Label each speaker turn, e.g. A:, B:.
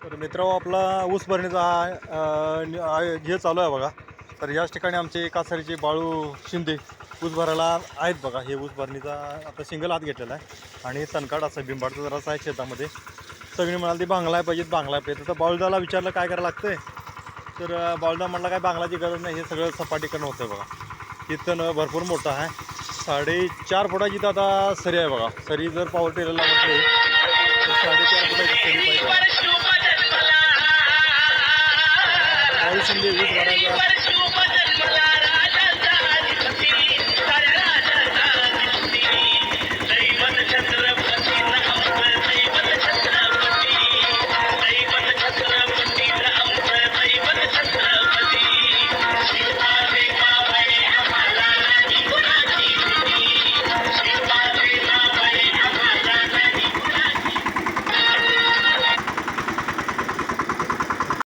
A: तर मित्र आपला ऊस भरणीचा हे चालू आहे बघा. तर याच ठिकाणी आमचे कासारीचे बाळू शिंदे ऊस भरायला आहेत बघा. हे ऊस भरणीचा आता सिंगल हात घेतलेला आहे आणि तणकाड असं बिंबाडचं जरासं आहे शेतामध्ये. सगळी म्हणाली बांगला पाहिजेत बांगला पाहिजे. तर बाळूदाला विचारलं काय करायला लागतंय. तर बाळूदा म्हणला काय बांगलाची गरज नाही, हे सगळं सपाटीकरण होतं बघा. इथं भरपूर मोठं आहे, 4.5 फुटाची तर आता सरी आहे बघा. सरी जर पॉवर टेलरला म्हटले तर 4.5 फुटाची सरी पाहिजे. बाळू शिंदे ऊस भरायचा